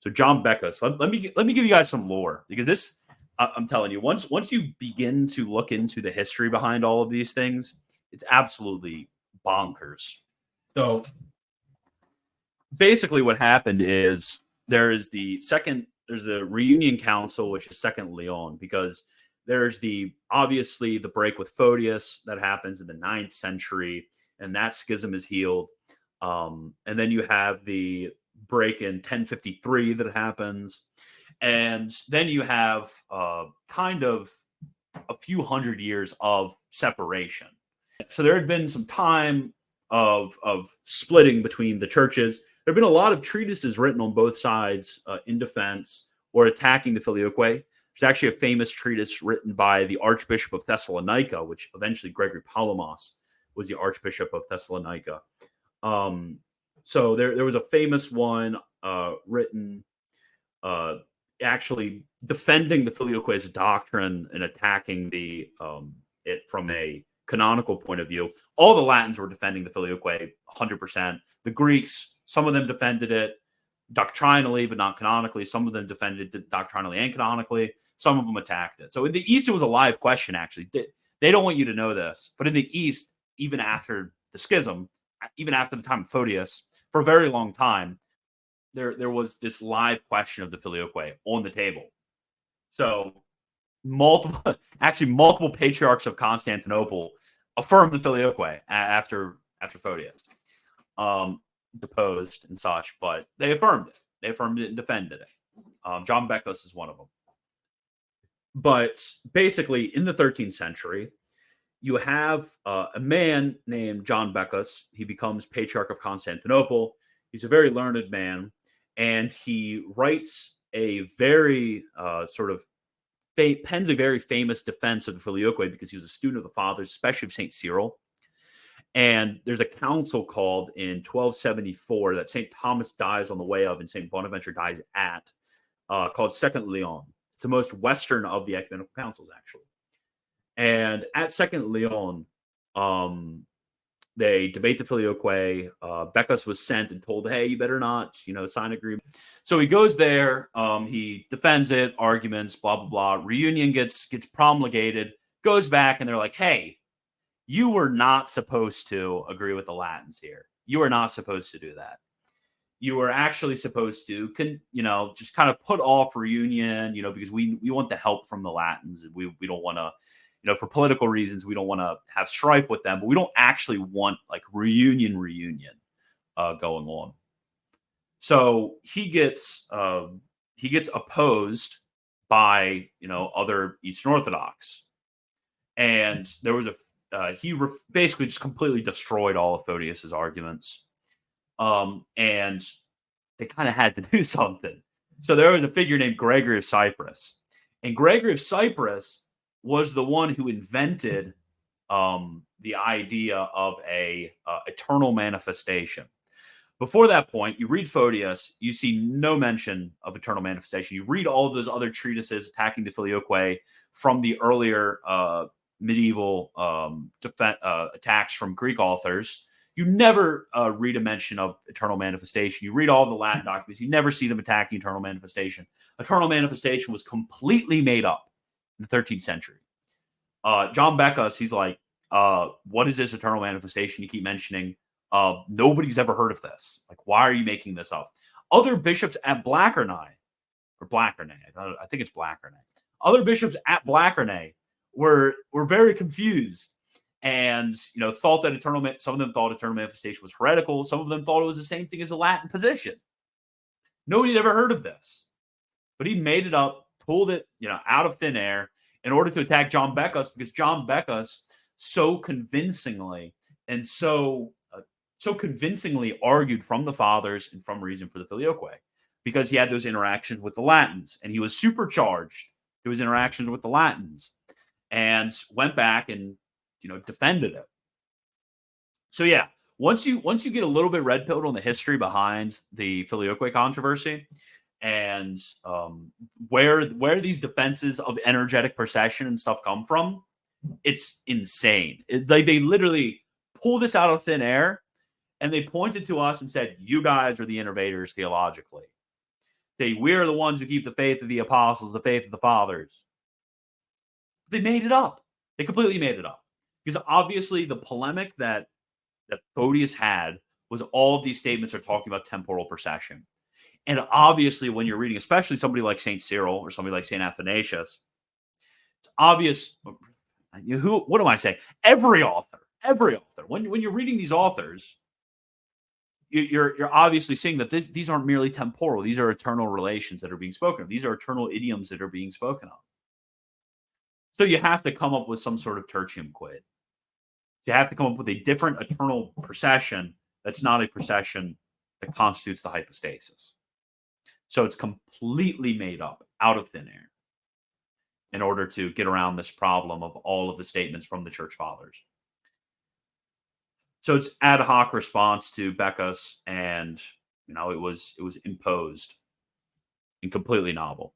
So John Beckus, let me give you guys some lore, because this, I'm telling you, once you begin to look into the history behind all of these things, it's absolutely bonkers. So basically what happened is there's the reunion council, which is Second Leon, because there's obviously the break with Photius that happens in the 9th century, and that schism is healed. And then you have the break in 1053 that happens. And then you have kind of a few hundred years of separation. So there had been some time of splitting between the churches. There have been a lot of treatises written on both sides in defense or attacking the Filioque. There's actually a famous treatise written by the Archbishop of Thessalonica, which eventually Gregory Palamas was the Archbishop of Thessalonica. So there was a famous one written actually defending the Filioque's doctrine and attacking it from a canonical point of view. All the Latins were defending the Filioque 100%. The Greeks, some of them defended it doctrinally, but not canonically. Some of them defended it doctrinally and canonically. Some of them attacked it. So in the East, it was a live question, actually. They don't want you to know this, but in the East, even after the schism, even after the time of Photius, for a very long time, there was this live question of the Filioque on the table. So multiple patriarchs of Constantinople affirmed the Filioque after Photius deposed and such, but they affirmed it. They affirmed it and defended it. John Beckus is one of them. But basically, in the 13th century, you have a man named John Beckus. He becomes Patriarch of Constantinople. He's a very learned man, and he writes a very pens a very famous defense of the Filioque because he was a student of the Fathers, especially of St. Cyril. And there's a council called in 1274 that St. Thomas dies on the way of and St. Bonaventure dies at, called Second Leon. It's the most Western of the ecumenical councils, actually. And at Second Leon, they debate the Filioque. Beckus was sent and told, hey, you better not, sign agreement. So he goes there. He defends it, arguments, blah, blah, blah. Reunion gets promulgated, goes back, and they're like, hey, you were not supposed to agree with the Latins here. You were not supposed to do that. You were actually supposed to, just kind of put off reunion, because we want the help from the Latins. And we don't want to, for political reasons, we don't want to have strife with them, but we don't actually want like reunion going on. So he gets opposed by, other Eastern Orthodox. And there was basically just completely destroyed all of Photius's arguments. And they kind of had to do something. So there was a figure named Gregory of Cyprus. And Gregory of Cyprus was the one who invented the idea of a eternal manifestation. Before that point, you read Photius, you see no mention of eternal manifestation. You read all of those other treatises attacking the Filioque from the earlier medieval attacks from Greek authors. You never read a mention of eternal manifestation. You read all the Latin documents. You never see them attacking eternal manifestation. Eternal manifestation was completely made up in the 13th century. John Beckus, he's like, what is this eternal manifestation you keep mentioning? Nobody's ever heard of this. Like, why are you making this up? Other bishops at Blackernay, I think it's Blackernay. Other bishops at Blackernay were very confused and thought that some of them thought eternal manifestation was heretical. Some of them thought it was the same thing as the Latin position. Nobody had ever heard of this, but he made it up, pulled it out of thin air in order to attack John Beckus, because John Beckus so convincingly and so convincingly argued from the Fathers and from reason for the Filioque, because he had those interactions with the Latins, and he was supercharged through his interactions with the Latins, and went back and defended it. So yeah, once you get a little bit red pilled on the history behind the Filioque controversy, and where these defenses of energetic procession and stuff come from, it's insane. They literally pull this out of thin air, and they pointed to us and said, you guys are the innovators theologically. say, we're the ones who keep the faith of the apostles, the faith of the fathers. They made it up. They completely made it up. Because obviously the polemic that Photius had was all of these statements are talking about temporal procession. And obviously when you're reading, especially somebody like St. Cyril or somebody like St. Athanasius, it's obvious. What am I saying? Every author. When you're reading these authors, you're obviously seeing that these aren't merely temporal. These are eternal relations that are being spoken of. These are eternal idioms that are being spoken of. So you have to come up with some sort of tertium quid. You have to come up with a different eternal procession that's not a procession that constitutes the hypostasis. So it's completely made up out of thin air in order to get around this problem of all of the statements from the church fathers. So it's ad hoc response to Becca's, and it was imposed and completely novel.